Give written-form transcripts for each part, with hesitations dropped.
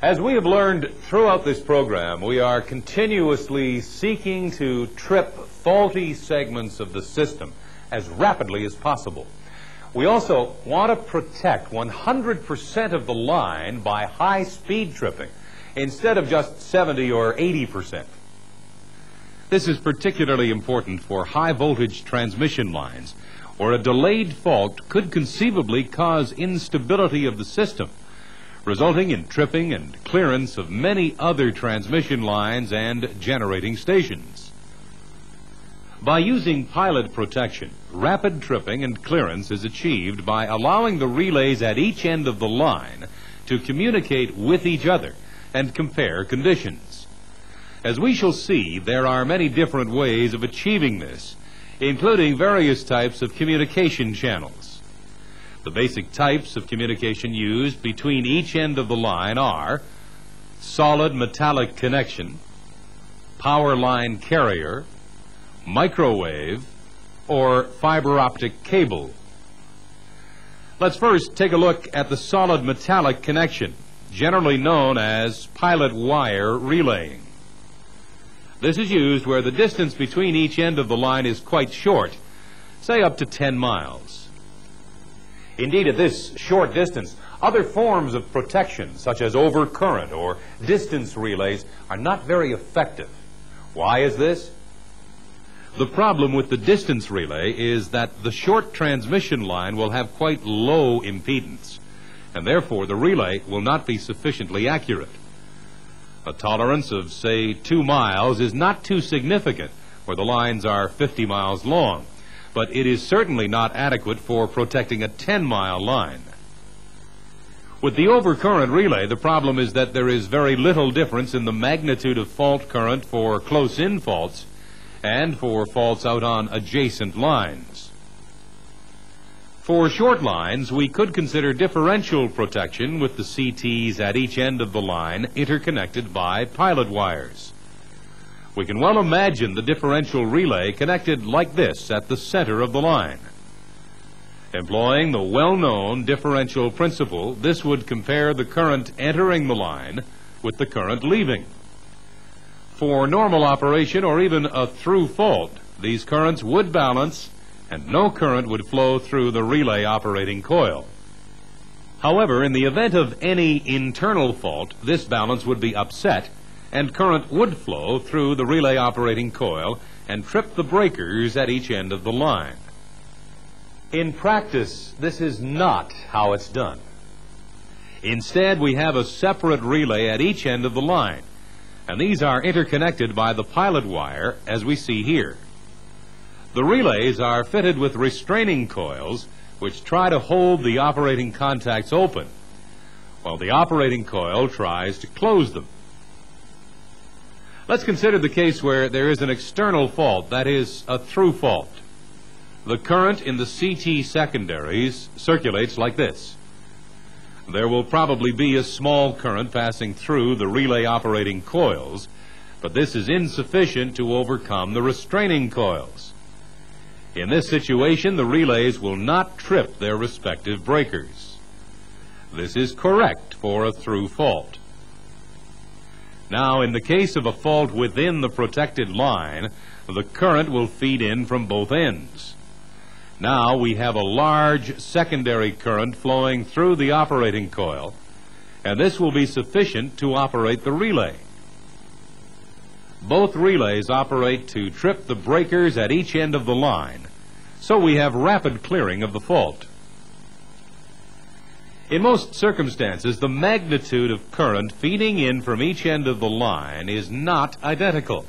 As we have learned throughout this program, we are continuously seeking to trip faulty segments of the system as rapidly as possible. We also want to protect 100% of the line by high-speed tripping instead of just 70 or 80%. This is particularly important for high-voltage transmission lines, where a delayed fault could conceivably cause instability of the system, resulting in tripping and clearance of many other transmission lines and generating stations. By using pilot protection, rapid tripping and clearance is achieved by allowing the relays at each end of the line to communicate with each other and compare conditions. As we shall see, there are many different ways of achieving this, including various types of communication channels. The basic types of communication used between each end of the line are solid metallic connection, power line carrier, microwave, or fiber optic cable. Let's first take a look at the solid metallic connection, generally known as pilot wire relaying. This is used where the distance between each end of the line is quite short, say up to 10 miles. Indeed, at this short distance, other forms of protection, such as overcurrent or distance relays, are not very effective. Why is this? The problem with the distance relay is that the short transmission line will have quite low impedance, and therefore the relay will not be sufficiently accurate. A tolerance of, say, 2 miles is not too significant where the lines are 50 miles long, but it is certainly not adequate for protecting a 10-mile line. With the overcurrent relay, the problem is that there is very little difference in the magnitude of fault current for close-in faults and for faults out on adjacent lines. For short lines, we could consider differential protection with the CTs at each end of the line interconnected by pilot wires. We can well imagine the differential relay connected like this at the center of the line. Employing the well-known differential principle, this would compare the current entering the line with the current leaving. For normal operation or even a through fault, these currents would balance and no current would flow through the relay operating coil. However, in the event of any internal fault, this balance would be upset and current would flow through the relay operating coil and trip the breakers at each end of the line. In practice, this is not how it's done. Instead, we have a separate relay at each end of the line, and these are interconnected by the pilot wire as we see here. The relays are fitted with restraining coils which try to hold the operating contacts open, while the operating coil tries to close them. Let's consider the case where there is an external fault, that is, a through fault. The current in the CT secondaries circulates like this. There will probably be a small current passing through the relay operating coils, but this is insufficient to overcome the restraining coils. In this situation, the relays will not trip their respective breakers. This is correct for a through fault. Now, in the case of a fault within the protected line, the current will feed in from both ends. Now we have a large secondary current flowing through the operating coil, and this will be sufficient to operate the relay. Both relays operate to trip the breakers at each end of the line, so we have rapid clearing of the fault. In most circumstances, the magnitude of current feeding in from each end of the line is not identical.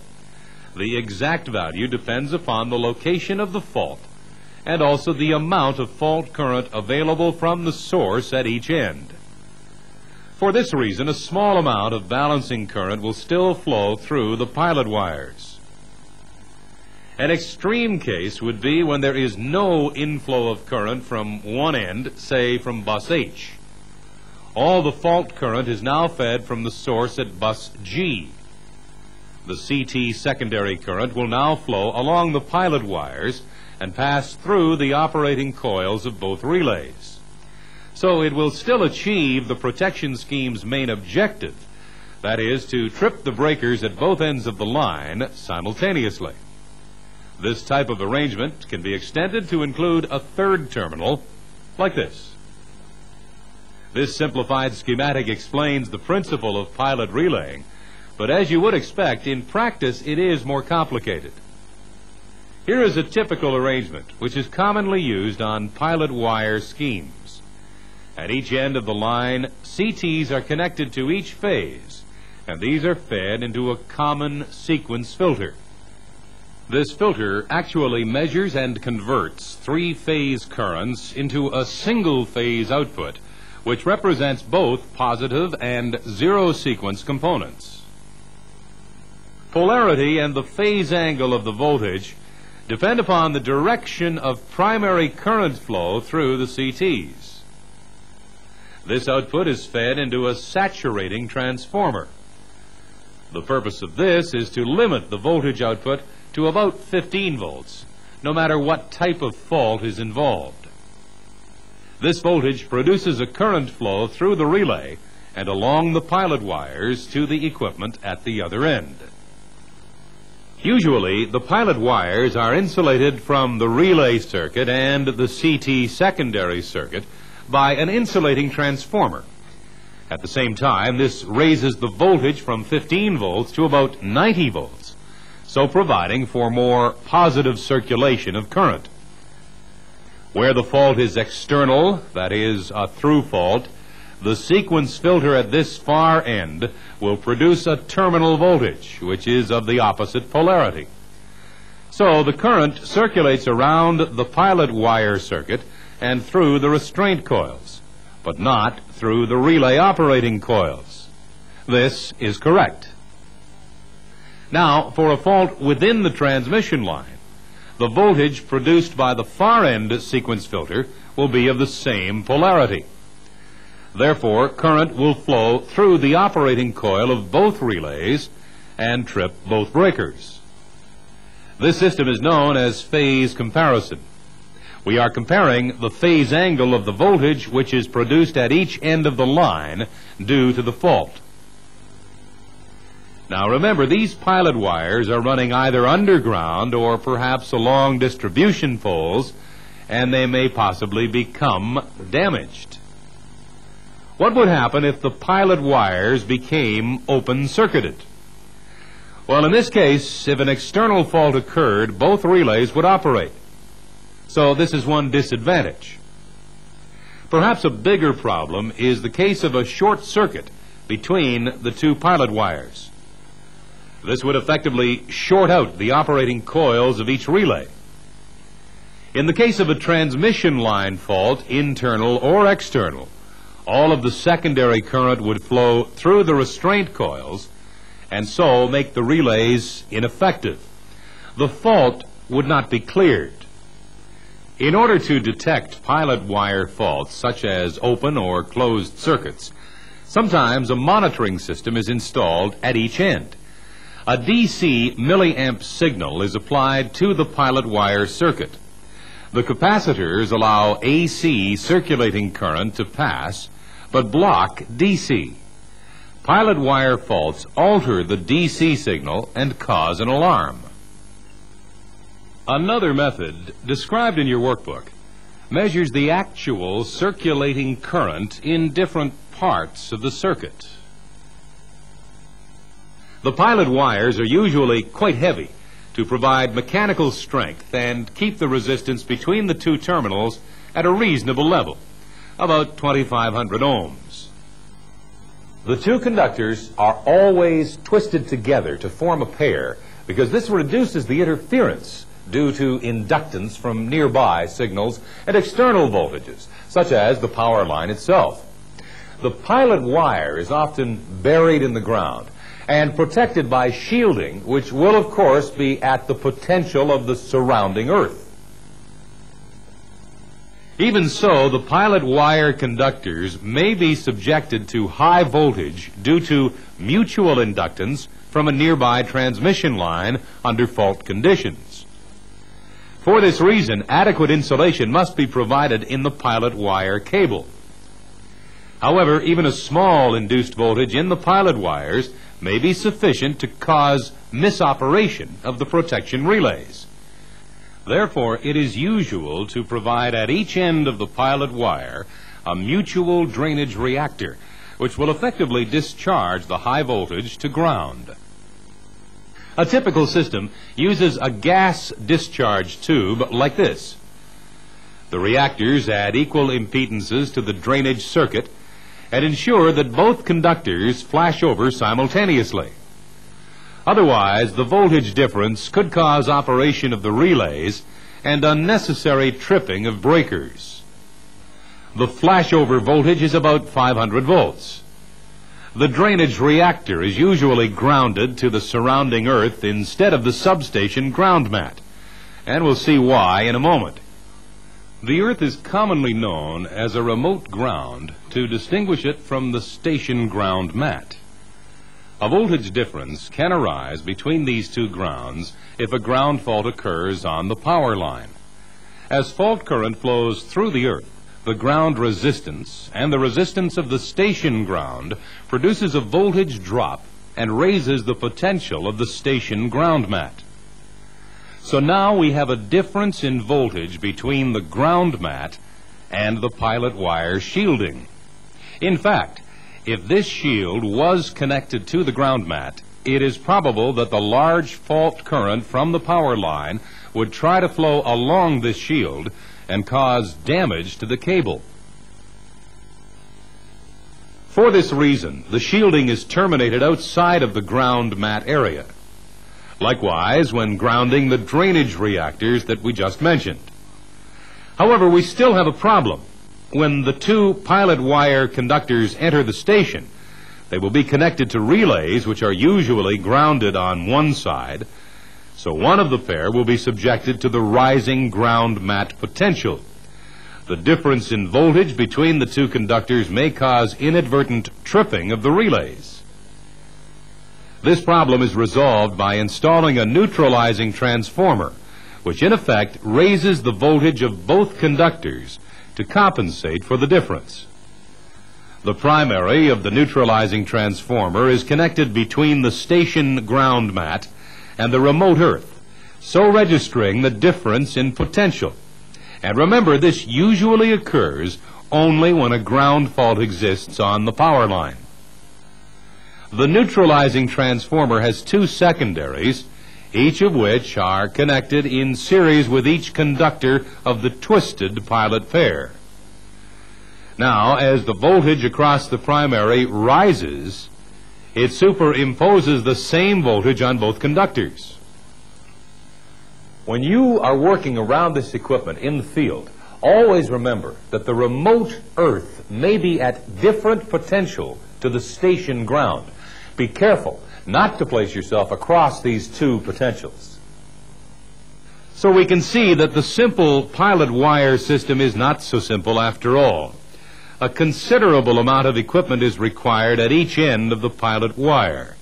The exact value depends upon the location of the fault and also the amount of fault current available from the source at each end. For this reason, a small amount of balancing current will still flow through the pilot wires. An extreme case would be when there is no inflow of current from one end, say from bus H. All the fault current is now fed from the source at bus G. The CT secondary current will now flow along the pilot wires and pass through the operating coils of both relays. So it will still achieve the protection scheme's main objective, that is, to trip the breakers at both ends of the line simultaneously. This type of arrangement can be extended to include a third terminal, like this. This simplified schematic explains the principle of pilot relaying, but as you would expect, in practice it is more complicated. Here is a typical arrangement, which is commonly used on pilot wire schemes. At each end of the line, CTs are connected to each phase, and these are fed into a common sequence filter. This filter actually measures and converts three-phase currents into a single-phase output, which represents both positive and zero-sequence components. Polarity and the phase angle of the voltage depend upon the direction of primary current flow through the CTs. This output is fed into a saturating transformer. The purpose of this is to limit the voltage output to about 15 volts, no matter what type of fault is involved. This voltage produces a current flow through the relay and along the pilot wires to the equipment at the other end. Usually, the pilot wires are insulated from the relay circuit and the CT secondary circuit by an insulating transformer. At the same time, this raises the voltage from 15 volts to about 90 volts, so providing for more positive circulation of current. Where the fault is external, that is, a through fault, the sequence filter at this far end will produce a terminal voltage, which is of the opposite polarity. So the current circulates around the pilot wire circuit and through the restraint coils, but not through the relay operating coils. This is correct. Now, for a fault within the transmission line, the voltage produced by the far end sequence filter will be of the same polarity. Therefore, current will flow through the operating coil of both relays and trip both breakers. This system is known as phase comparison. We are comparing the phase angle of the voltage which is produced at each end of the line due to the fault. Now remember, these pilot wires are running either underground or perhaps along distribution poles, and they may possibly become damaged. What would happen if the pilot wires became open-circuited? Well, in this case, if an external fault occurred, both relays would operate. So this is one disadvantage. Perhaps a bigger problem is the case of a short circuit between the two pilot wires. This would effectively short out the operating coils of each relay. In the case of a transmission line fault, internal or external, all of the secondary current would flow through the restraint coils and so make the relays ineffective. The fault would not be cleared. In order to detect pilot wire faults, such as open or closed circuits, sometimes a monitoring system is installed at each end. A DC milliamp signal is applied to the pilot wire circuit. The capacitors allow AC circulating current to pass, but block DC. Pilot wire faults alter the DC signal and cause an alarm. Another method, described in your workbook, measures the actual circulating current in different parts of the circuit. The pilot wires are usually quite heavy to provide mechanical strength and keep the resistance between the two terminals at a reasonable level, about 2,500 ohms. The two conductors are always twisted together to form a pair because this reduces the interference due to inductance from nearby signals and external voltages, such as the power line itself. The pilot wire is often buried in the ground and protected by shielding, which will, of course, be at the potential of the surrounding earth. Even so, the pilot wire conductors may be subjected to high voltage due to mutual inductance from a nearby transmission line under fault conditions. For this reason, adequate insulation must be provided in the pilot wire cable. However, even a small induced voltage in the pilot wires may be sufficient to cause misoperation of the protection relays. Therefore, it is usual to provide at each end of the pilot wire a mutual drainage reactor, which will effectively discharge the high voltage to ground. A typical system uses a gas discharge tube like this. The reactors add equal impedances to the drainage circuit and ensure that both conductors flash over simultaneously. Otherwise, the voltage difference could cause operation of the relays and unnecessary tripping of breakers. The flashover voltage is about 500 volts. The drainage reactor is usually grounded to the surrounding earth instead of the substation ground mat, and we'll see why in a moment. The earth is commonly known as a remote ground to distinguish it from the station ground mat. A voltage difference can arise between these two grounds if a ground fault occurs on the power line. As fault current flows through the earth, the ground resistance and the resistance of the station ground produces a voltage drop and raises the potential of the station ground mat. So now we have a difference in voltage between the ground mat and the pilot wire shielding. In fact, if this shield was connected to the ground mat, it is probable that the large fault current from the power line would try to flow along this shield and cause damage to the cable. For this reason, the shielding is terminated outside of the ground mat area. Likewise, when grounding the drainage reactors that we just mentioned. However, we still have a problem. When the two pilot wire conductors enter the station, they will be connected to relays which are usually grounded on one side, so one of the pair will be subjected to the rising ground mat potential. The difference in voltage between the two conductors may cause inadvertent tripping of the relays. This problem is resolved by installing a neutralizing transformer, which in effect raises the voltage of both conductors to compensate for the difference. The primary of the neutralizing transformer is connected between the station ground mat and the remote earth, so registering the difference in potential. And remember, this usually occurs only when a ground fault exists on the power line. The neutralizing transformer has two secondaries, each of which are connected in series with each conductor of the twisted pilot pair. Now, as the voltage across the primary rises, it superimposes the same voltage on both conductors. When you are working around this equipment in the field, always remember that the remote earth may be at different potential to the station ground. Be careful not to place yourself across these two potentials. So we can see that the simple pilot wire system is not so simple after all. A considerable amount of equipment is required at each end of the pilot wire.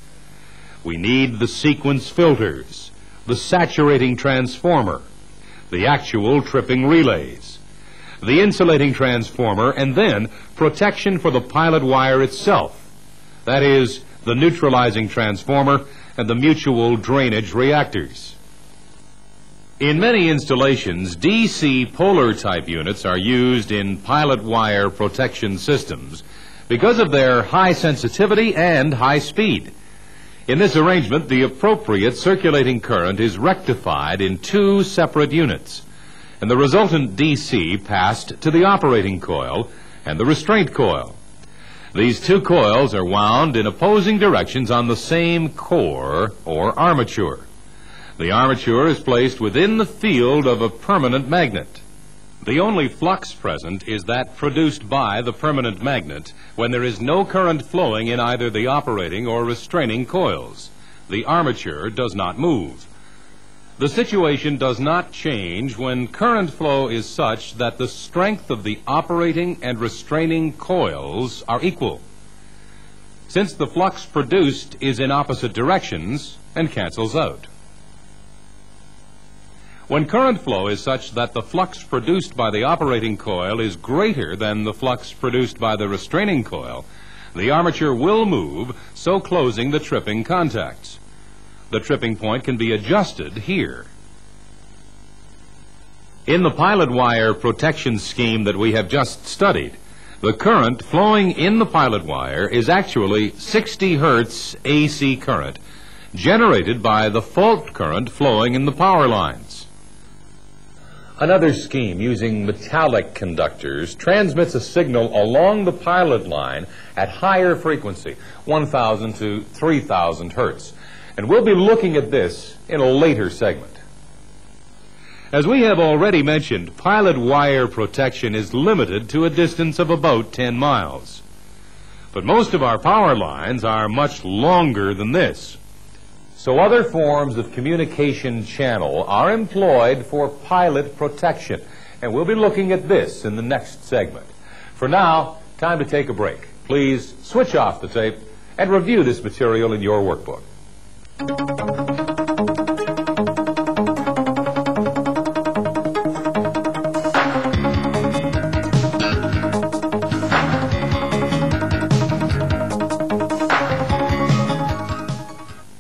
We need the sequence filters, the saturating transformer, the actual tripping relays, the insulating transformer, and then protection for the pilot wire itself. That is, the neutralizing transformer and the mutual drainage reactors. In many installations, DC polar type units are used in pilot wire protection systems because of their high sensitivity and high speed. In this arrangement, the appropriate circulating current is rectified in two separate units, and the resultant DC passed to the operating coil and the restraint coil. These two coils are wound in opposing directions on the same core or armature. The armature is placed within the field of a permanent magnet. The only flux present is that produced by the permanent magnet when there is no current flowing in either the operating or restraining coils. The armature does not move. The situation does not change when current flow is such that the strength of the operating and restraining coils are equal, since the flux produced is in opposite directions and cancels out. When current flow is such that the flux produced by the operating coil is greater than the flux produced by the restraining coil, the armature will move, so closing the tripping contacts. The tripping point can be adjusted here. In the pilot wire protection scheme that we have just studied, the current flowing in the pilot wire is actually 60 hertz AC current generated by the fault current flowing in the power lines. Another scheme using metallic conductors transmits a signal along the pilot line at higher frequency, 1,000 to 3,000 hertz. And we'll be looking at this in a later segment. As we have already mentioned, pilot wire protection is limited to a distance of about 10 miles. But most of our power lines are much longer than this. So other forms of communication channel are employed for pilot protection. And we'll be looking at this in the next segment. For now, time to take a break. Please switch off the tape and review this material in your workbook.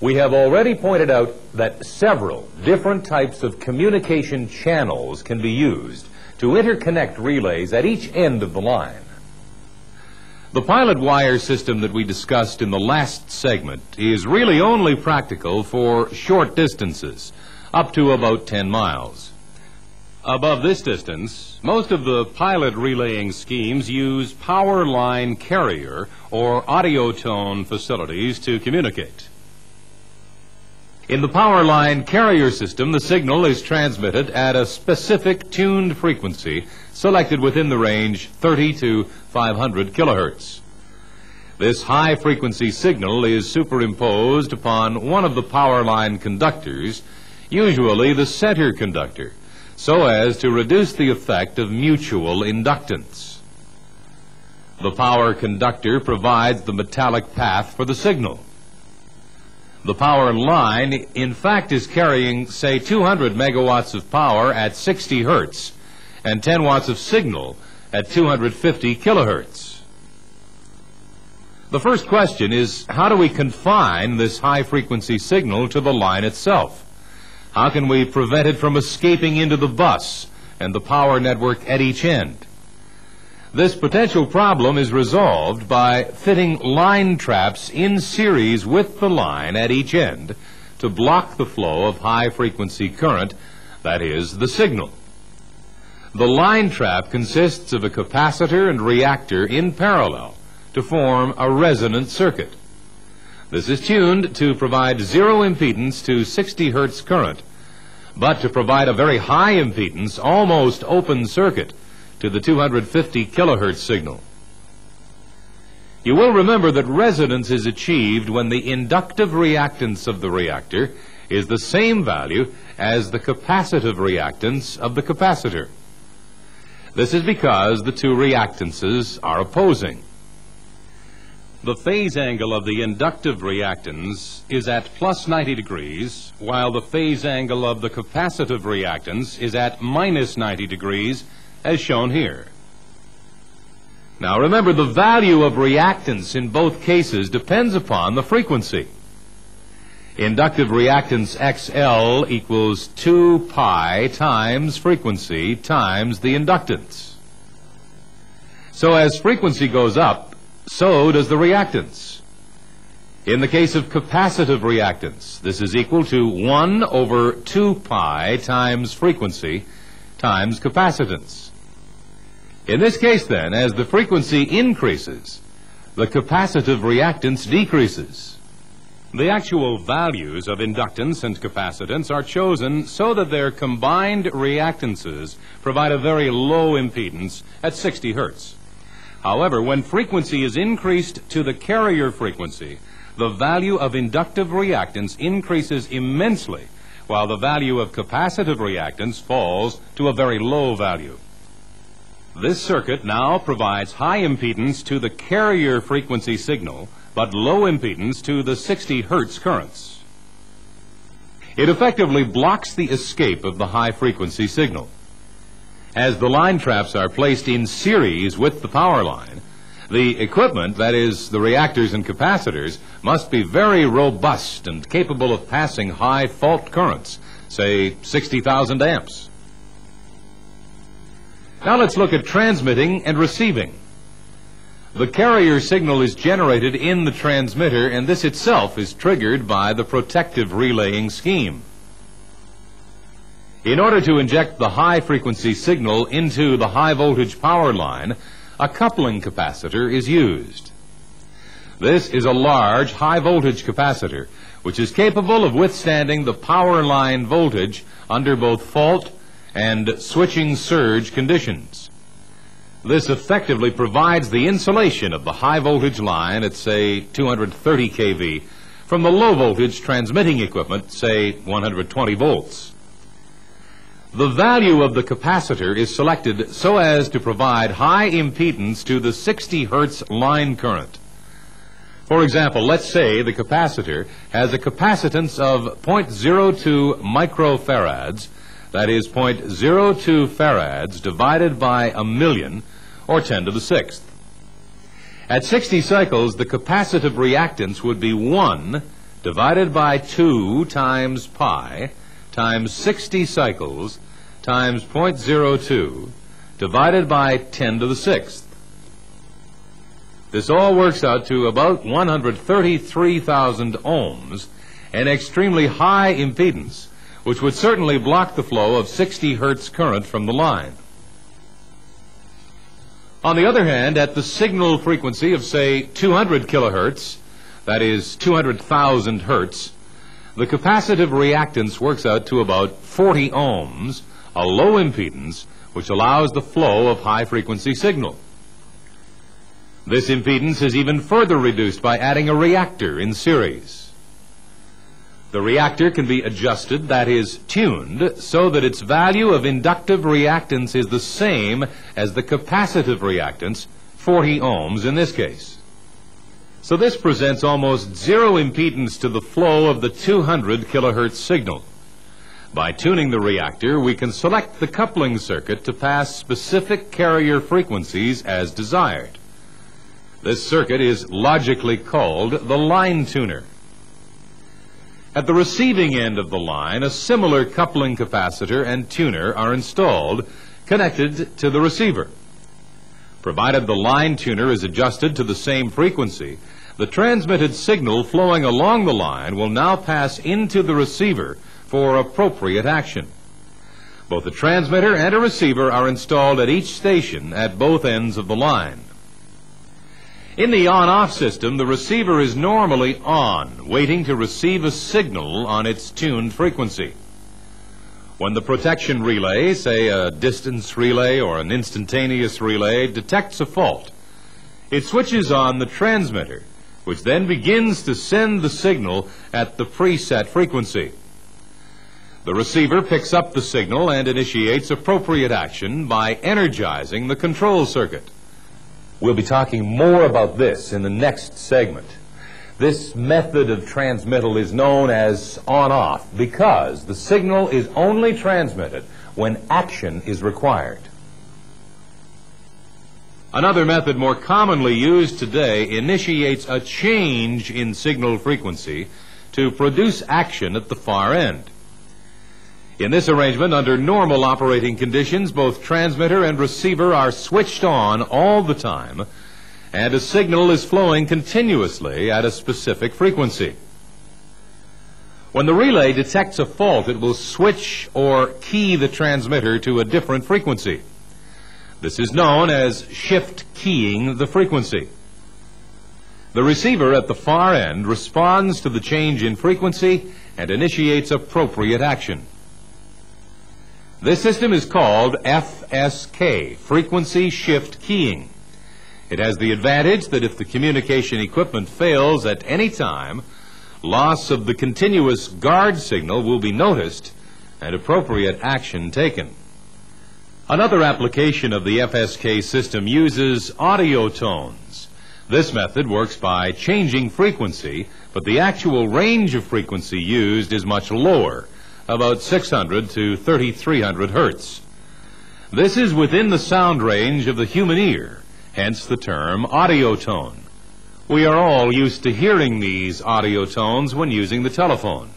We have already pointed out that several different types of communication channels can be used to interconnect relays at each end of the line. The pilot wire system that we discussed in the last segment is really only practical for short distances, up to about 10 miles. Above this distance, most of the pilot relaying schemes use power line carrier or audio tone facilities to communicate. In the power line carrier system, the signal is transmitted at a specific tuned frequency selected within the range 30 to 500 kilohertz. This high-frequency signal is superimposed upon one of the power line conductors, usually the center conductor, so as to reduce the effect of mutual inductance. The power conductor provides the metallic path for the signal. The power line, in fact, is carrying, say, 200 megawatts of power at 60 hertz and 10 watts of signal at 250 kilohertz. The first question is, how do we confine this high-frequency signal to the line itself? How can we prevent it from escaping into the bus and the power network at each end? This potential problem is resolved by fitting line traps in series with the line at each end to block the flow of high-frequency current, that is, the signal. The line trap consists of a capacitor and reactor in parallel to form a resonant circuit. This is tuned to provide zero impedance to 60 hertz current, but to provide a very high impedance, almost open circuit, to the 250 kilohertz signal. You will remember that resonance is achieved when the inductive reactance of the reactor is the same value as the capacitive reactance of the capacitor. This is because the two reactances are opposing. The phase angle of the inductive reactance is at plus 90 degrees, while the phase angle of the capacitive reactance is at minus 90 degrees, as shown here. Now remember, the value of reactance in both cases depends upon the frequency. Inductive reactance XL equals 2 pi times frequency times the inductance. So as frequency goes up, so does the reactance. In the case of capacitive reactance, this is equal to 1 over 2 pi times frequency times capacitance. In this case, then, as the frequency increases, the capacitive reactance decreases. The actual values of inductance and capacitance are chosen so that their combined reactances provide a very low impedance at 60 hertz. However, when frequency is increased to the carrier frequency, the value of inductive reactance increases immensely, while the value of capacitive reactance falls to a very low value. This circuit now provides high impedance to the carrier frequency signal, but low impedance to the 60 hertz currents. It effectively blocks the escape of the high-frequency signal. As the line traps are placed in series with the power line, the equipment, that is, the reactors and capacitors, must be very robust and capable of passing high fault currents, say 60,000 amps. Now let's look at transmitting and receiving. The carrier signal is generated in the transmitter, and this itself is triggered by the protective relaying scheme. In order to inject the high-frequency signal into the high-voltage power line, a coupling capacitor is used. This is a large high-voltage capacitor, which is capable of withstanding the power line voltage under both fault and switching surge conditions. This effectively provides the insulation of the high-voltage line at, say, 230 kV from the low-voltage transmitting equipment, say, 120 volts. The value of the capacitor is selected so as to provide high impedance to the 60 hertz line current. For example, let's say the capacitor has a capacitance of 0.02 microfarads, that is 0.02 farads divided by a million, or 10 to the sixth. At 60 cycles, the capacitive reactance would be 1 divided by 2 times pi times 60 cycles times 0.02 divided by 10 to the sixth. This all works out to about 133,000 ohms, an extremely high impedance, which would certainly block the flow of 60 hertz current from the line. On the other hand, at the signal frequency of, say, 200 kilohertz, that is 200,000 hertz, the capacitive reactance works out to about 40 ohms, a low impedance which allows the flow of high-frequency signal. This impedance is even further reduced by adding a reactor in series. The reactor can be adjusted, that is, tuned, so that its value of inductive reactance is the same as the capacitive reactance, 40 ohms in this case. So this presents almost zero impedance to the flow of the 200 kilohertz signal. By tuning the reactor, we can select the coupling circuit to pass specific carrier frequencies as desired. This circuit is logically called the line tuner. At the receiving end of the line, a similar coupling capacitor and tuner are installed, connected to the receiver. Provided the line tuner is adjusted to the same frequency, the transmitted signal flowing along the line will now pass into the receiver for appropriate action. Both a transmitter and a receiver are installed at each station at both ends of the line. In the on-off system, the receiver is normally on, waiting to receive a signal on its tuned frequency. When the protection relay, say a distance relay or an instantaneous relay, detects a fault, it switches on the transmitter, which then begins to send the signal at the preset frequency. The receiver picks up the signal and initiates appropriate action by energizing the control circuit. We'll be talking more about this in the next segment. This method of transmittal is known as on-off because the signal is only transmitted when action is required. Another method more commonly used today initiates a change in signal frequency to produce action at the far end. In this arrangement, under normal operating conditions, both transmitter and receiver are switched on all the time, and a signal is flowing continuously at a specific frequency. When the relay detects a fault, it will switch or key the transmitter to a different frequency. This is known as shift keying the frequency. The receiver at the far end responds to the change in frequency and initiates appropriate action. This system is called FSK, frequency shift keying. It has the advantage that if the communication equipment fails at any time, loss of the continuous guard signal will be noticed and appropriate action taken. Another application of the FSK system uses audio tones. This method works by changing frequency, but the actual range of frequency used is much lower, about 600 to 3300 hertz. This is within the sound range of the human ear, hence the term audio tone. We are all used to hearing these audio tones when using the telephone.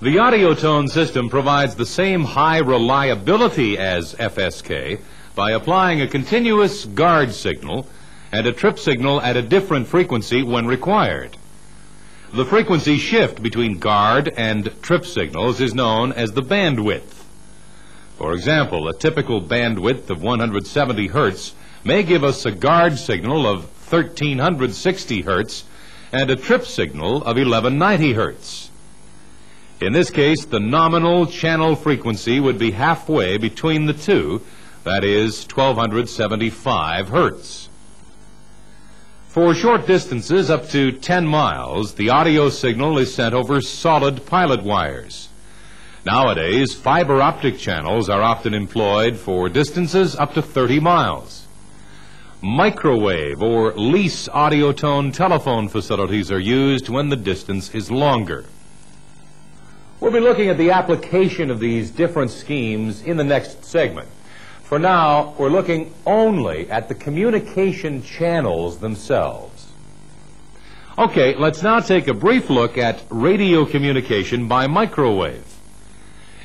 The audio tone system provides the same high reliability as FSK by applying a continuous guard signal and a trip signal at a different frequency when required. The frequency shift between guard and trip signals is known as the bandwidth. For example, a typical bandwidth of 170 hertz may give us a guard signal of 1360 hertz and a trip signal of 1190 hertz. In this case, the nominal channel frequency would be halfway between the two, that is 1275 hertz. For short distances up to 10 miles, the audio signal is sent over solid pilot wires. Nowadays, fiber optic channels are often employed for distances up to 30 miles. Microwave or lease audio tone telephone facilities are used when the distance is longer. We'll be looking at the application of these different schemes in the next segment. For now, we're looking only at the communication channels themselves. Okay, let's now take a brief look at radio communication by microwave.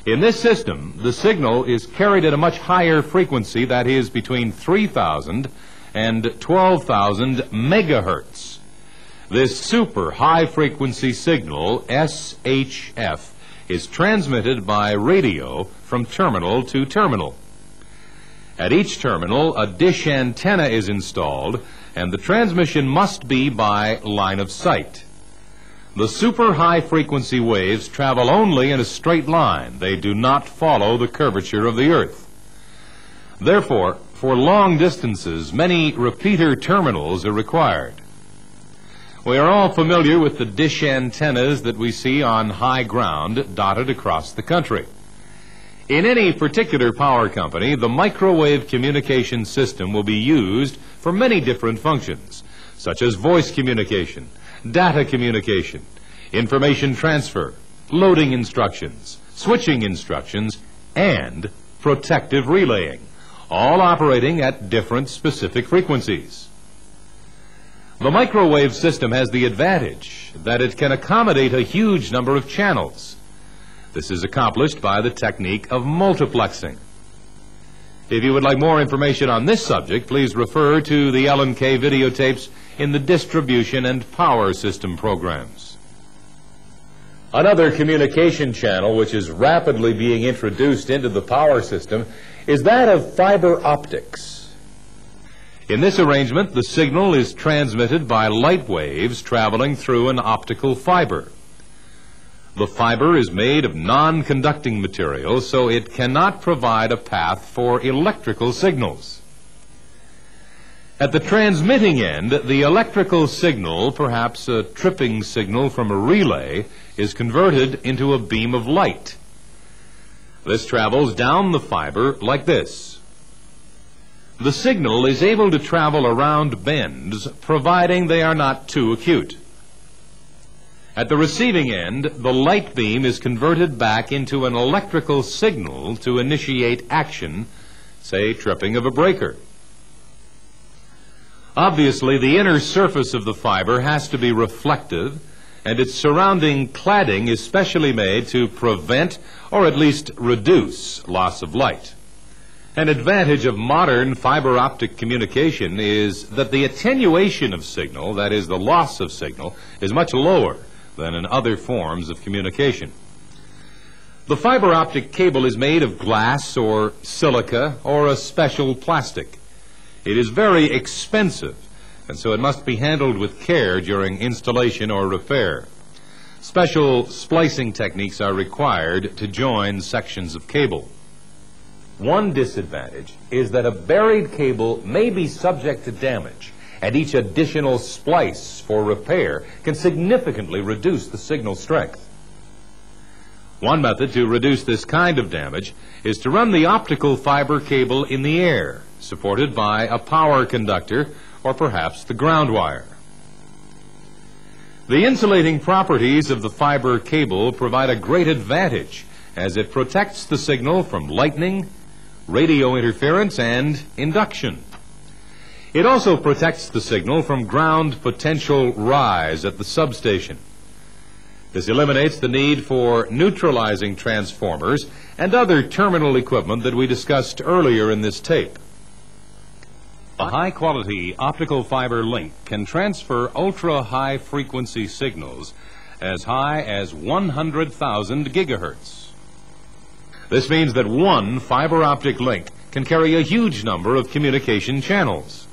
In this system, the signal is carried at a much higher frequency, that is between 3,000 and 12,000 megahertz. This super high frequency signal, SHF, is transmitted by radio from terminal to terminal. At each terminal, a dish antenna is installed, and the transmission must be by line of sight. The super high frequency waves travel only in a straight line. They do not follow the curvature of the earth. Therefore, for long distances, many repeater terminals are required. We are all familiar with the dish antennas that we see on high ground dotted across the country. In any particular power company, the microwave communication system will be used for many different functions, such as voice communication, data communication, information transfer, loading instructions, switching instructions, and protective relaying, all operating at different specific frequencies. The microwave system has the advantage that it can accommodate a huge number of channels. This is accomplished by the technique of multiplexing. If you would like more information on this subject, please refer to the L&K videotapes in the distribution and power system programs. Another communication channel which is rapidly being introduced into the power system is that of fiber optics. In this arrangement, the signal is transmitted by light waves traveling through an optical fiber. The fiber is made of non-conducting material, so it cannot provide a path for electrical signals. At the transmitting end, the electrical signal, perhaps a tripping signal from a relay, is converted into a beam of light. This travels down the fiber like this. The signal is able to travel around bends, providing they are not too acute. At the receiving end, the light beam is converted back into an electrical signal to initiate action, say tripping of a breaker. Obviously, the inner surface of the fiber has to be reflective, and its surrounding cladding is specially made to prevent or at least reduce loss of light. An advantage of modern fiber optic communication is that the attenuation of signal, that is the loss of signal, is much lower than in other forms of communication. The fiber optic cable is made of glass or silica or a special plastic. It is very expensive, and so it must be handled with care during installation or repair. Special splicing techniques are required to join sections of cable. One disadvantage is that a buried cable may be subject to damage, and each additional splice for repair can significantly reduce the signal strength. One method to reduce this kind of damage is to run the optical fiber cable in the air, supported by a power conductor or perhaps the ground wire. The insulating properties of the fiber cable provide a great advantage as it protects the signal from lightning, radio interference, and induction. It also protects the signal from ground potential rise at the substation. This eliminates the need for neutralizing transformers and other terminal equipment that we discussed earlier in this tape. A high-quality optical fiber link can transfer ultra-high frequency signals as high as 100,000 gigahertz. This means that one fiber optic link can carry a huge number of communication channels.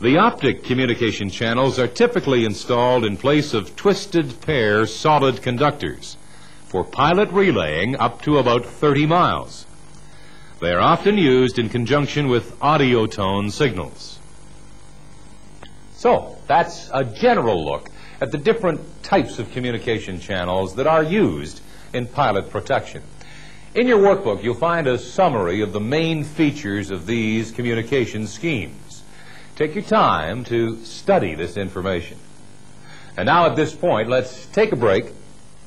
The optic communication channels are typically installed in place of twisted pair solid conductors for pilot relaying up to about 30 miles. They are often used in conjunction with audio tone signals. So, that's a general look at the different types of communication channels that are used in pilot protection. In your workbook, you'll find a summary of the main features of these communication schemes. Take your time to study this information. And now at this point, let's take a break.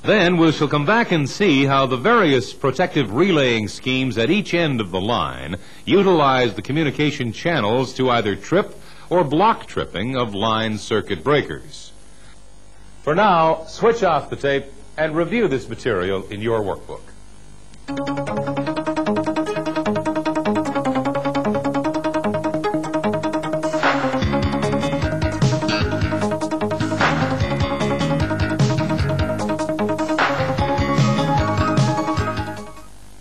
Then we shall come back and see how the various protective relaying schemes at each end of the line utilize the communication channels to either trip or block tripping of line circuit breakers. For now, switch off the tape and review this material in your workbook.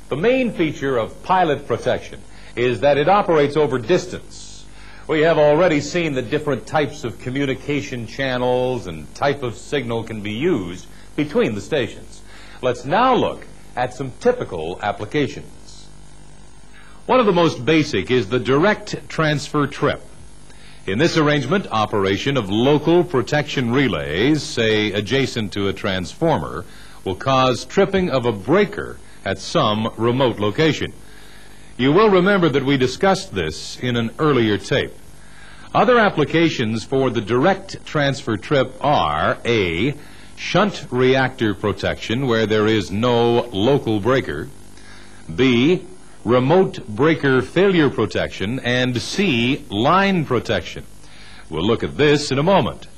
The main feature of pilot protection is that it operates over distance. We have already seen that different types of communication channels and type of signal can be used between the stations. Let's now look at some typical applications. One of the most basic is the direct transfer trip. In this arrangement, operation of local protection relays, say adjacent to a transformer, will cause tripping of a breaker at some remote location. You will remember that we discussed this in an earlier tape. Other applications for the direct transfer trip are A, shunt reactor protection where there is no local breaker, B, remote breaker failure protection, and C, line protection. We'll look at this in a moment.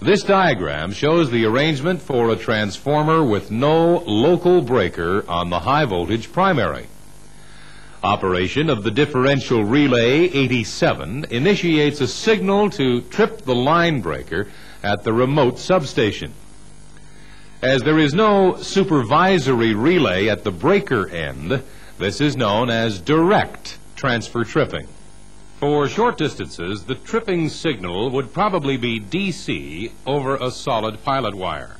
This diagram shows the arrangement for a transformer with no local breaker on the high voltage primary. Operation of the differential relay 87 initiates a signal to trip the line breaker at the remote substation. As there is no supervisory relay at the breaker end, this is known as direct transfer tripping. For short distances, the tripping signal would probably be DC over a solid pilot wire.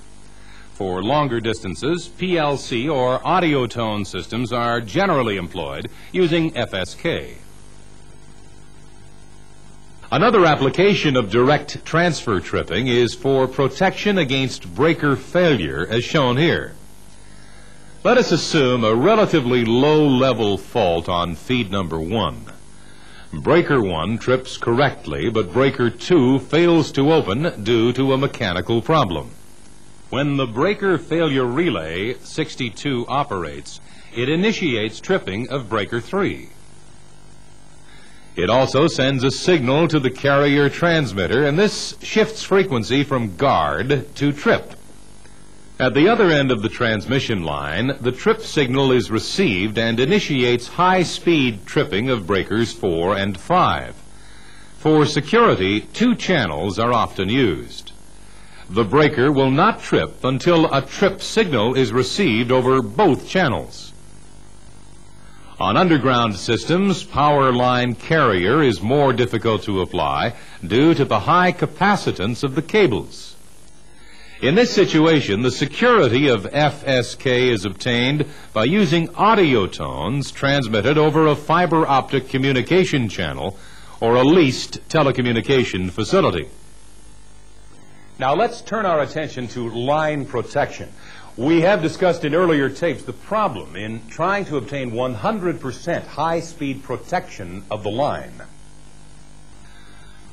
For longer distances, PLC or audio tone systems are generally employed using FSK. Another application of direct transfer tripping is for protection against breaker failure, as shown here. Let us assume a relatively low-level fault on feed number 1. Breaker 1 trips correctly, but breaker 2 fails to open due to a mechanical problem. When the breaker failure relay 62 operates, it initiates tripping of breaker 3. It also sends a signal to the carrier transmitter, and this shifts frequency from guard to trip. At the other end of the transmission line, the trip signal is received and initiates high-speed tripping of breakers 4 and 5. For security, 2 channels are often used. The breaker will not trip until a trip signal is received over both channels. On underground systems, power line carrier is more difficult to apply due to the high capacitance of the cables. In this situation, the security of FSK is obtained by using audio tones transmitted over a fiber optic communication channel or a leased telecommunication facility. Now let's turn our attention to line protection. We have discussed in earlier tapes the problem in trying to obtain 100% high-speed protection of the line.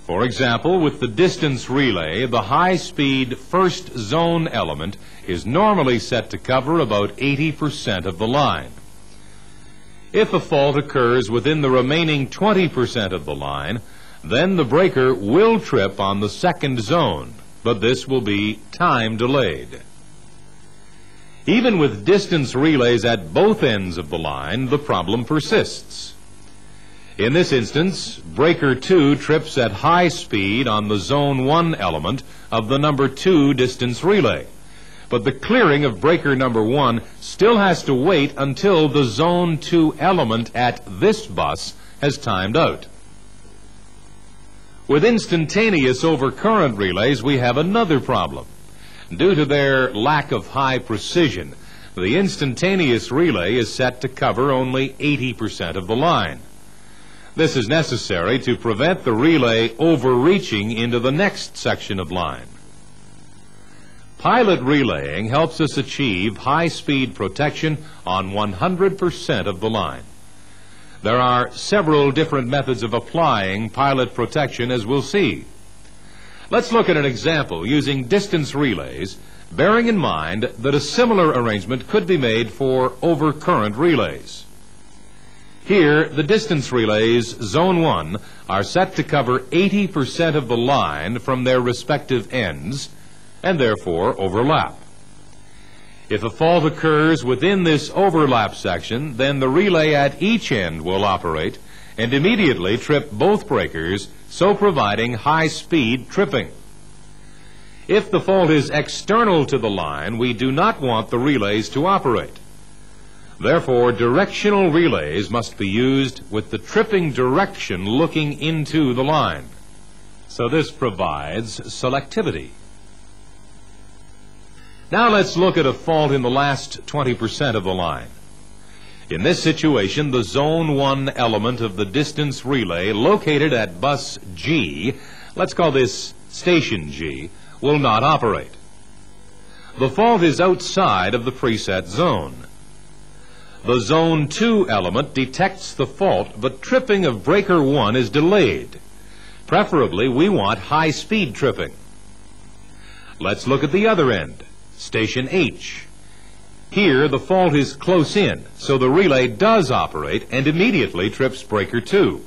For example, with the distance relay, the high-speed first zone element is normally set to cover about 80% of the line. If a fault occurs within the remaining 20% of the line, then the breaker will trip on the second zone, but this will be time delayed. Even with distance relays at both ends of the line, the problem persists. In this instance, breaker 2 trips at high speed on the zone 1 element of the number 2 distance relay, but the clearing of breaker number 1 still has to wait until the zone 2 element at this bus has timed out. With instantaneous overcurrent relays, we have another problem. Due to their lack of high precision, the instantaneous relay is set to cover only 80% of the line. This is necessary to prevent the relay overreaching into the next section of line. Pilot relaying helps us achieve high-speed protection on 100% of the line. There are several different methods of applying pilot protection, as we'll see. Let's look at an example using distance relays, bearing in mind that a similar arrangement could be made for overcurrent relays. Here, the distance relays, Zone 1, are set to cover 80% of the line from their respective ends, and therefore overlap. If a fault occurs within this overlap section, then the relay at each end will operate and immediately trip both breakers, so providing high-speed tripping. If the fault is external to the line, we do not want the relays to operate. Therefore, directional relays must be used with the tripping direction looking into the line. So this provides selectivity. Now let's look at a fault in the last 20% of the line. In this situation, the Zone 1 element of the distance relay located at bus G, let's call this station G, will not operate. The fault is outside of the preset zone. The Zone 2 element detects the fault, but tripping of breaker 1 is delayed. Preferably, we want high-speed tripping. Let's look at the other end, station H. Here, the fault is close in, so the relay does operate and immediately trips breaker 2.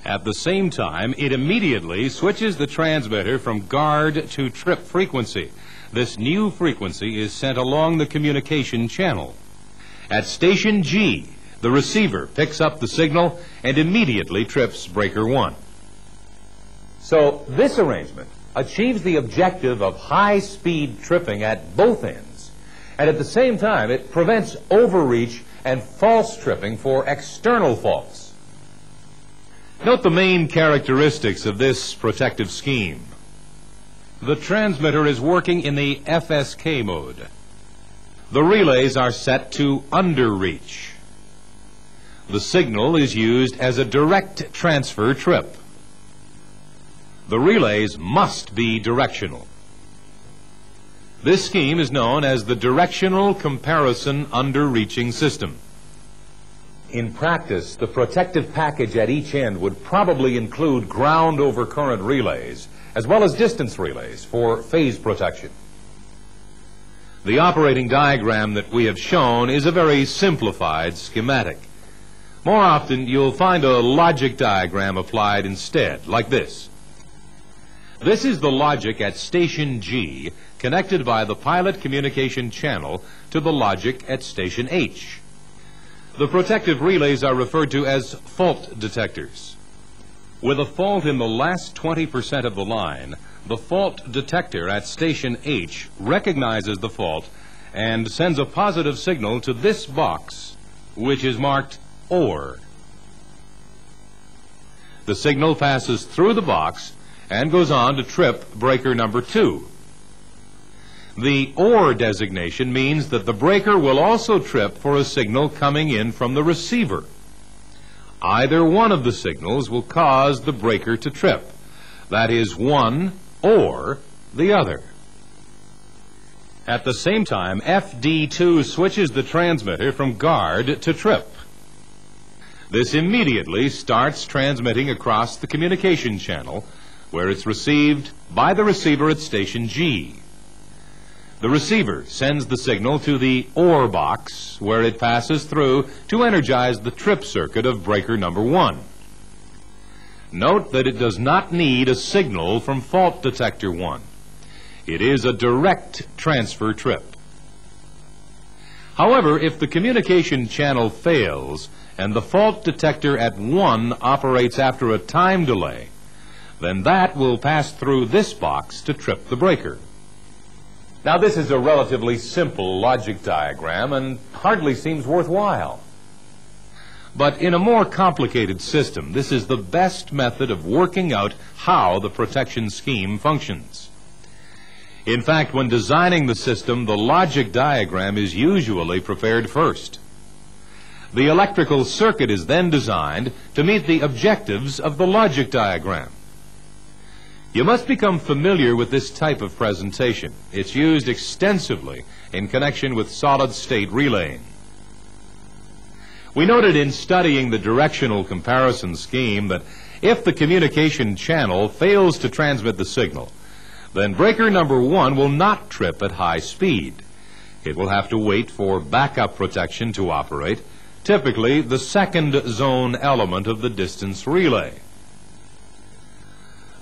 At the same time, it immediately switches the transmitter from guard to trip frequency. This new frequency is sent along the communication channel. At station G, the receiver picks up the signal and immediately trips breaker 1. So this arrangement achieves the objective of high-speed tripping at both ends, and at the same time it prevents overreach and false tripping for external faults. Note the main characteristics of this protective scheme. The transmitter is working in the FSK mode. The relays are set to underreach. The signal is used as a direct transfer trip. The relays must be directional. This scheme is known as the directional comparison underreaching system. In practice, the protective package at each end would probably include ground overcurrent relays, as well as distance relays for phase protection. The operating diagram that we have shown is a very simplified schematic. More often, you'll find a logic diagram applied instead, like this. This is the logic at station G, connected by the pilot communication channel to the logic at station H. The protective relays are referred to as fault detectors. With a fault in the last 20% of the line, the fault detector at station H recognizes the fault and sends a positive signal to this box, which is marked OR. The signal passes through the box and goes on to trip breaker number 2. The OR designation means that the breaker will also trip for a signal coming in from the receiver. Either one of the signals will cause the breaker to trip. That is, one or the other. At the same time, FD2 switches the transmitter from guard to trip. This immediately starts transmitting across the communication channel, where it's received by the receiver at station G. The receiver sends the signal to the OR box, where it passes through to energize the trip circuit of breaker number 1. Note that it does not need a signal from fault detector 1. It is a direct transfer trip. However, if the communication channel fails and the fault detector at 1 operates after a time delay, then that will pass through this box to trip the breaker. Now, this is a relatively simple logic diagram and hardly seems worthwhile. But in a more complicated system, this is the best method of working out how the protection scheme functions. In fact, when designing the system, the logic diagram is usually prepared first. The electrical circuit is then designed to meet the objectives of the logic diagram. You must become familiar with this type of presentation. It's used extensively in connection with solid-state relaying. We noted in studying the directional comparison scheme that if the communication channel fails to transmit the signal, then breaker number 1 will not trip at high speed. It will have to wait for backup protection to operate, typically the second zone element of the distance relay.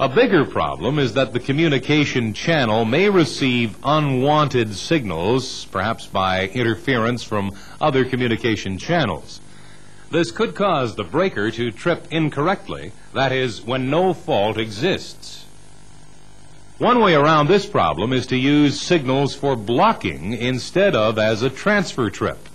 A bigger problem is that the communication channel may receive unwanted signals, perhaps by interference from other communication channels. This could cause the breaker to trip incorrectly, that is, when no fault exists. One way around this problem is to use signals for blocking instead of as a transfer trip.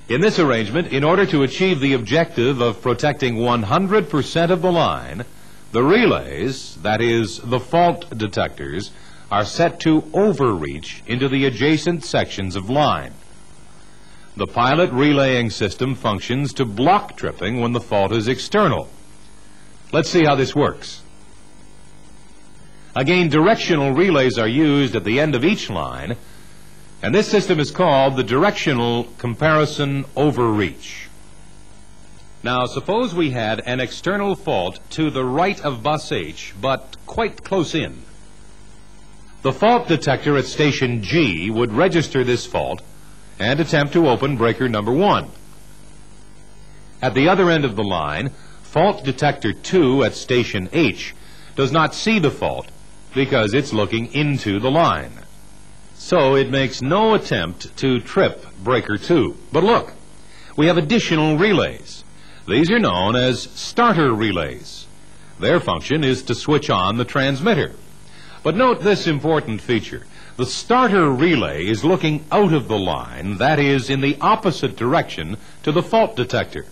In this arrangement, in order to achieve the objective of protecting 100% of the line, the relays, that is, the fault detectors, are set to overreach into the adjacent sections of line. The pilot relaying system functions to block tripping when the fault is external. Let's see how this works. Again, directional relays are used at the end of each line, and this system is called the directional comparison overreach. Now, suppose we had an external fault to the right of bus H, but quite close in. The fault detector at station G would register this fault and attempt to open breaker number 1. At the other end of the line, fault detector 2 at station H does not see the fault because it's looking into the line. So it makes no attempt to trip breaker 2. But look, we have additional relays. These are known as starter relays. Their function is to switch on the transmitter. But note this important feature. The starter relay is looking out of the line, that is, in the opposite direction to the fault detector.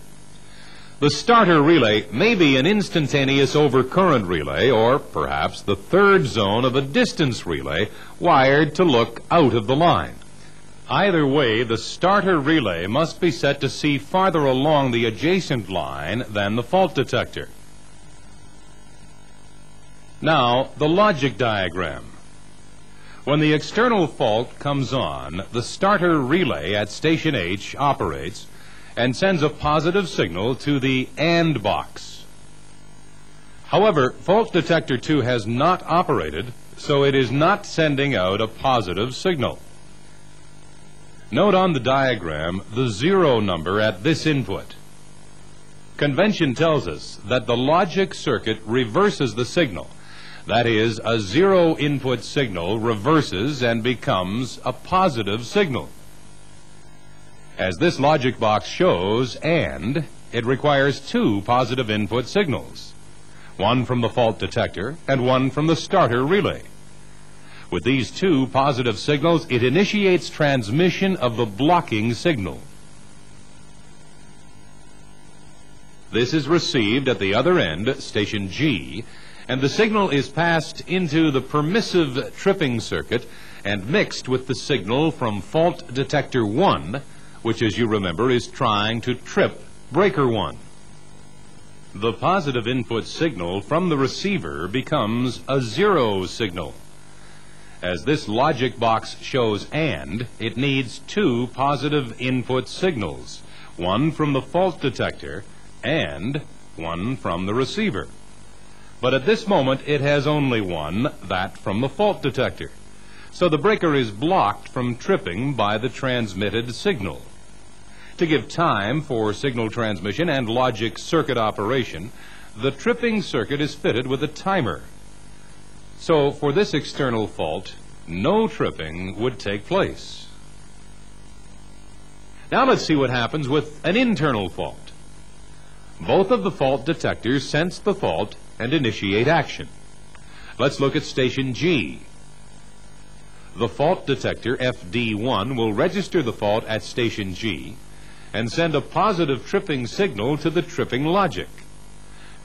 The starter relay may be an instantaneous overcurrent relay, or perhaps the third zone of a distance relay wired to look out of the line. Either way, the starter relay must be set to see farther along the adjacent line than the fault detector. Now, the logic diagram. When the external fault comes on, the starter relay at station H operates and sends a positive signal to the AND box. However, fault detector 2 has not operated, so it is not sending out a positive signal. Note on the diagram the 0 number at this input. Convention tells us that the logic circuit reverses the signal. That is, a 0 input signal reverses and becomes a positive signal. As this logic box shows, and it requires 2 positive input signals, one from the fault detector and one from the starter relay. With these 2 positive signals, it initiates transmission of the blocking signal. This is received at the other end, station G, and the signal is passed into the permissive tripping circuit and mixed with the signal from fault detector 1, which, as you remember, is trying to trip breaker 1. The positive input signal from the receiver becomes a 0 signal. As this logic box shows AND, it needs 2 positive input signals, one from the fault detector and one from the receiver. But at this moment, it has only one, that from the fault detector. So the breaker is blocked from tripping by the transmitted signal. To give time for signal transmission and logic circuit operation, the tripping circuit is fitted with a timer. So for this external fault, no tripping would take place. Now let's see what happens with an internal fault. Both of the fault detectors sense the fault and initiate action. Let's look at station G. The fault detector, FD1, will register the fault at station G and send a positive tripping signal to the tripping logic.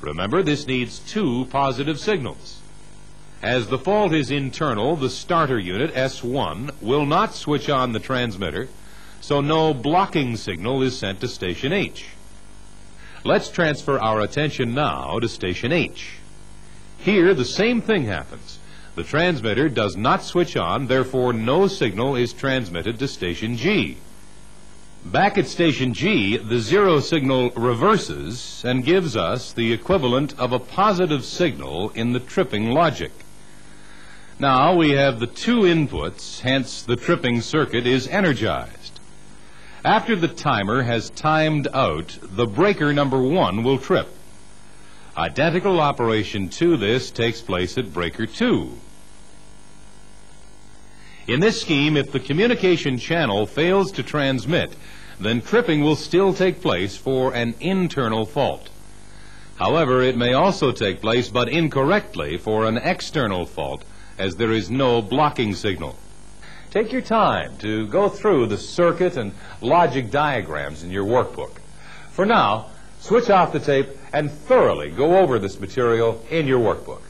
Remember, this needs two positive signals. As the fault is internal, the starter unit, S1, will not switch on the transmitter, so no blocking signal is sent to station H. Let's transfer our attention now to station H. Here, the same thing happens. The transmitter does not switch on, therefore no signal is transmitted to station G. Back at station G, the zero signal reverses and gives us the equivalent of a positive signal in the tripping logic. Now we have the two inputs, hence the tripping circuit is energized. After the timer has timed out, the breaker number 1 will trip. Identical operation to this takes place at breaker 2. In this scheme, if the communication channel fails to transmit, then tripping will still take place for an internal fault. However, it may also take place, but incorrectly, for an external fault, as there is no blocking signal. Take your time to go through the circuit and logic diagrams in your workbook. For now, switch off the tape and thoroughly go over this material in your workbook.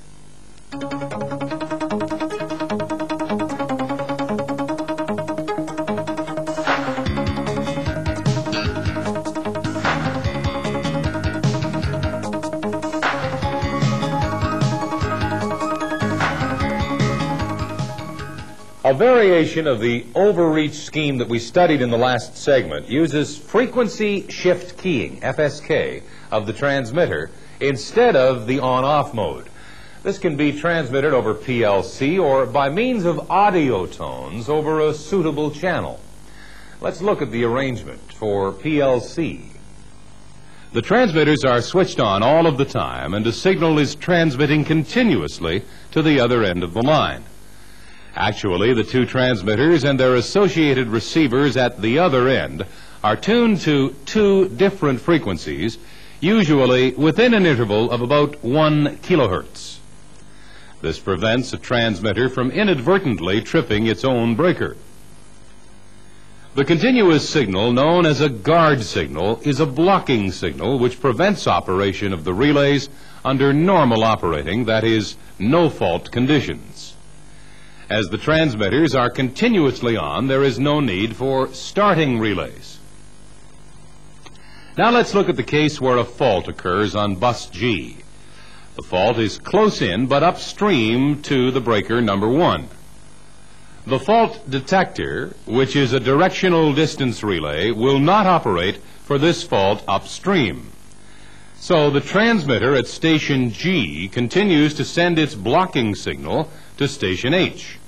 A variation of the overreach scheme that we studied in the last segment uses frequency shift keying, FSK, of the transmitter instead of the on-off mode. This can be transmitted over PLC or by means of audio tones over a suitable channel. Let's look at the arrangement for PLC. The transmitters are switched on all of the time, and a signal is transmitting continuously to the other end of the line. Actually, the two transmitters and their associated receivers at the other end are tuned to two different frequencies, usually within an interval of about 1 kilohertz. This prevents a transmitter from inadvertently tripping its own breaker. The continuous signal, known as a guard signal, is a blocking signal which prevents operation of the relays under normal operating, that is, no fault conditions. As the transmitters are continuously on, there is no need for starting relays. Now let's look at the case where a fault occurs on bus G. The fault is close in but upstream to the breaker number 1. The fault detector, which is a directional distance relay, will not operate for this fault upstream. So the transmitter at station G continues to send its blocking signal to station H.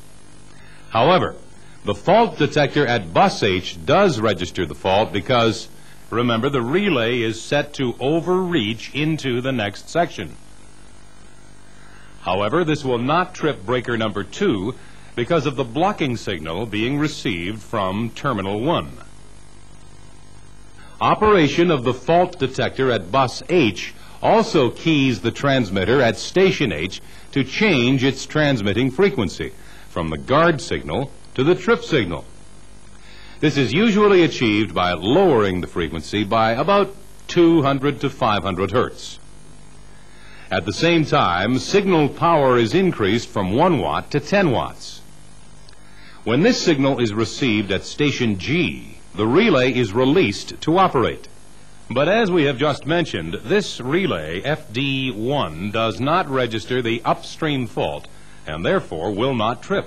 However, the fault detector at bus H does register the fault because, remember, the relay is set to overreach into the next section. However, this will not trip breaker number 2 because of the blocking signal being received from terminal 1. Operation of the fault detector at bus H also keys the transmitter at station H to change its transmitting frequency from the guard signal to the trip signal. This is usually achieved by lowering the frequency by about 200 to 500 hertz. At the same time, signal power is increased from 1 watt to 10 watts. When this signal is received at station G, the relay is released to operate. But as we have just mentioned, this relay, FD1, does not register the upstream fault and therefore will not trip.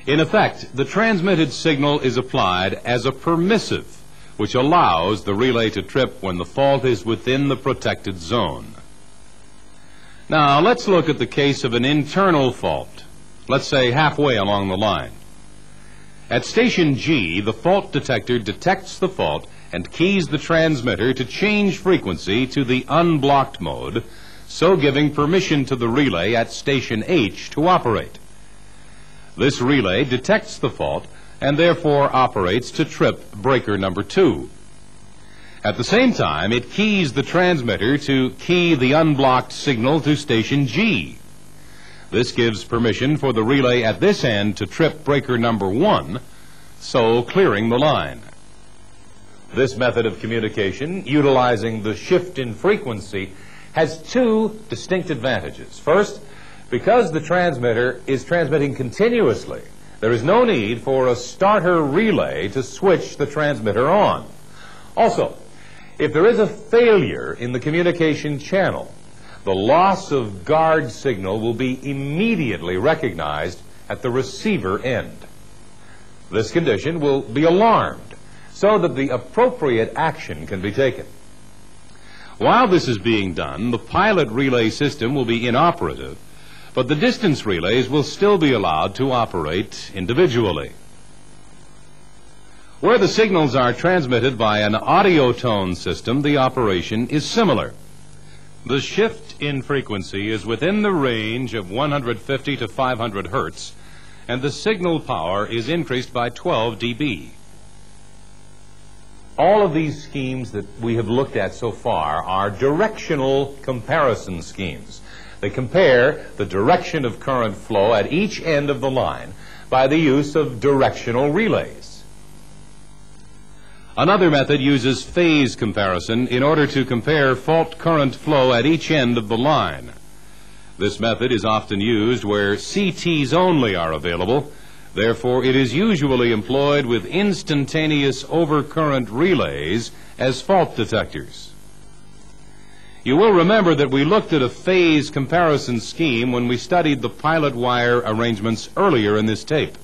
In effect, the transmitted signal is applied as a permissive, which allows the relay to trip when the fault is within the protected zone. Now, let's look at the case of an internal fault, let's say halfway along the line. At station G, the fault detector detects the fault and keys the transmitter to change frequency to the unblocked mode, so giving permission to the relay at station H to operate. This relay detects the fault and therefore operates to trip breaker number 2. At the same time, it keys the transmitter to key the unblocked signal to station G. This gives permission for the relay at this end to trip breaker number 1, so clearing the line. This method of communication, utilizing the shift in frequency, has two distinct advantages. First, because the transmitter is transmitting continuously, there is no need for a starter relay to switch the transmitter on. Also, if there is a failure in the communication channel, the loss of guard signal will be immediately recognized at the receiver end. This condition will be alarmed so that the appropriate action can be taken. While this is being done, the pilot relay system will be inoperative, but the distance relays will still be allowed to operate individually. Where the signals are transmitted by an audio tone system, the operation is similar. The shift in frequency is within the range of 150 to 500 hertz, and the signal power is increased by 12 dB. All of these schemes that we have looked at so far are directional comparison schemes. They compare the direction of current flow at each end of the line by the use of directional relays. Another method uses phase comparison in order to compare fault current flow at each end of the line. This method is often used where CTs only are available. Therefore, it is usually employed with instantaneous overcurrent relays as fault detectors. You will remember that we looked at a phase comparison scheme when we studied the pilot wire arrangements earlier in this tape.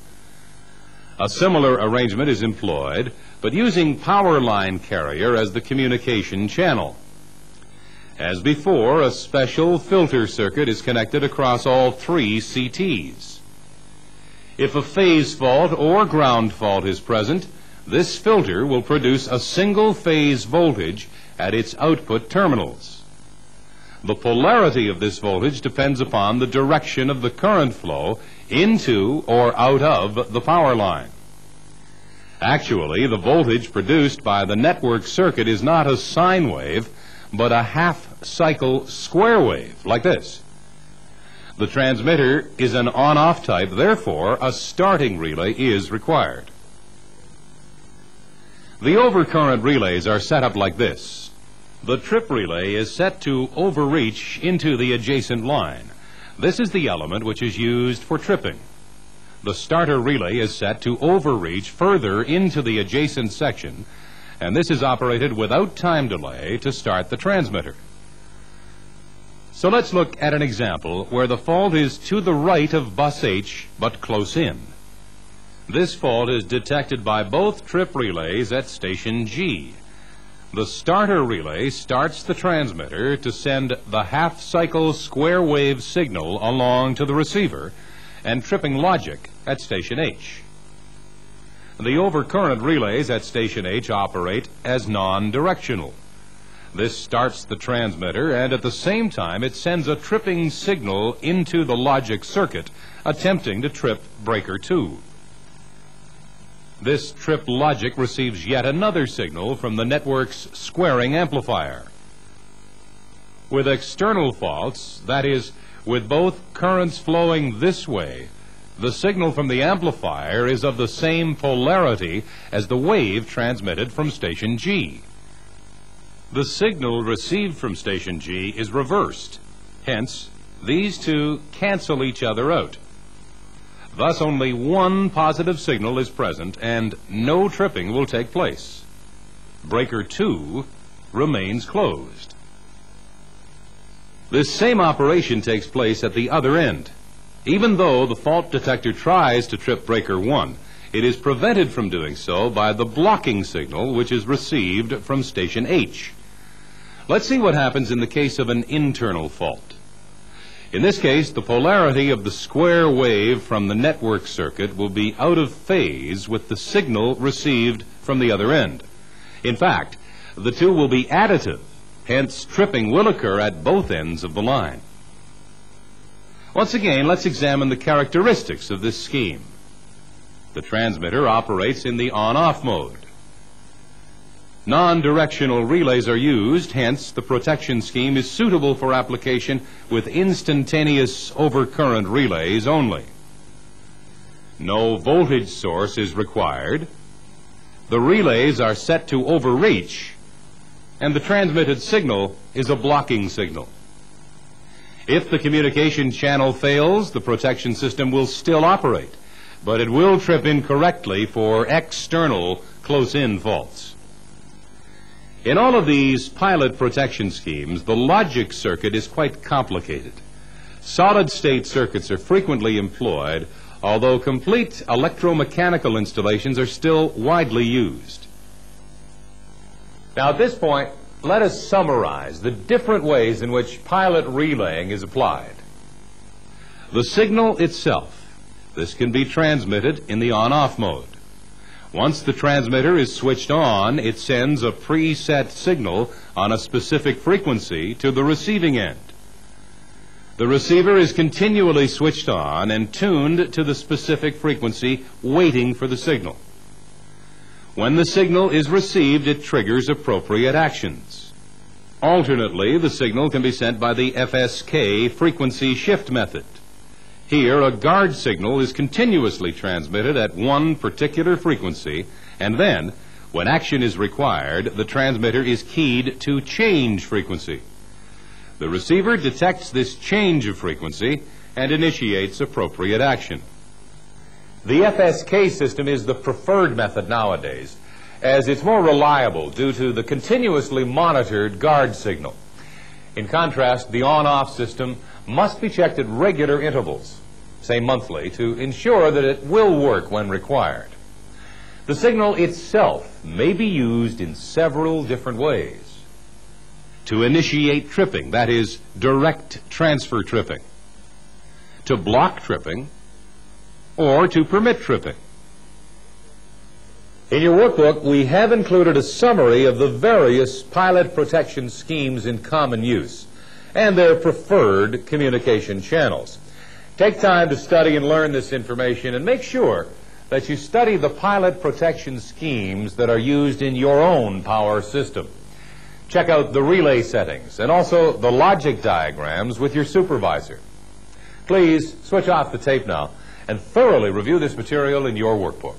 A similar arrangement is employed, but using power line carrier as the communication channel. As before, a special filter circuit is connected across all three CTs. If a phase fault or ground fault is present, this filter will produce a single phase voltage at its output terminals. The polarity of this voltage depends upon the direction of the current flow into or out of the power line. Actually, the voltage produced by the network circuit is not a sine wave, but a half-cycle square wave, like this. The transmitter is an on-off type, therefore a starting relay is required. The overcurrent relays are set up like this. The trip relay is set to overreach into the adjacent line. This is the element which is used for tripping. The starter relay is set to overreach further into the adjacent section, and this is operated without time delay to start the transmitter. So let's look at an example where the fault is to the right of bus H, but close in. This fault is detected by both trip relays at station G. The starter relay starts the transmitter to send the half-cycle square wave signal along to the receiver and tripping logic at station H. The overcurrent relays at station H operate as non-directional. This starts the transmitter, and at the same time it sends a tripping signal into the logic circuit, attempting to trip breaker 2. This trip logic receives yet another signal from the network's squaring amplifier. With external faults, that is, with both currents flowing this way, the signal from the amplifier is of the same polarity as the wave transmitted from station G. The signal received from station G is reversed. Hence, these two cancel each other out. Thus, only one positive signal is present and no tripping will take place. Breaker 2 remains closed. This same operation takes place at the other end. Even though the fault detector tries to trip breaker 1, It is prevented from doing so by the blocking signal which is received from station H. Let's see what happens in the case of an internal fault. In this case, the polarity of the square wave from the network circuit will be out of phase with the signal received from the other end. In fact, the two will be additive, hence tripping will occur at both ends of the line. Once again, let's examine the characteristics of this scheme. The transmitter operates in the on-off mode. Non-directional relays are used, hence the protection scheme is suitable for application with instantaneous overcurrent relays only. No voltage source is required. The relays are set to overreach, and the transmitted signal is a blocking signal. If the communication channel fails, the protection system will still operate, but it will trip incorrectly for external close-in faults. In all of these pilot protection schemes, the logic circuit is quite complicated. Solid-state circuits are frequently employed, although complete electromechanical installations are still widely used. Now, at this point, let us summarize the different ways in which pilot relaying is applied. The signal itself, this can be transmitted in the on-off mode. Once the transmitter is switched on, it sends a preset signal on a specific frequency to the receiving end. The receiver is continually switched on and tuned to the specific frequency, waiting for the signal. When the signal is received, it triggers appropriate actions. Alternately, the signal can be sent by the FSK frequency shift method. Here, a guard signal is continuously transmitted at one particular frequency, and then, when action is required, the transmitter is keyed to change frequency. The receiver detects this change of frequency and initiates appropriate action. The FSK system is the preferred method nowadays, as it's more reliable due to the continuously monitored guard signal. In contrast, the on-off system must be checked at regular intervals, say monthly, to ensure that it will work when required. The signal itself may be used in several different ways. To initiate tripping, that is, direct transfer tripping. To block tripping, or to permit tripping. In your workbook, we have included a summary of the various pilot protection schemes in common use and their preferred communication channels. Take time to study and learn this information, and make sure that you study the pilot protection schemes that are used in your own power system. Check out the relay settings and also the logic diagrams with your supervisor. Please switch off the tape now and thoroughly review this material in your workbook.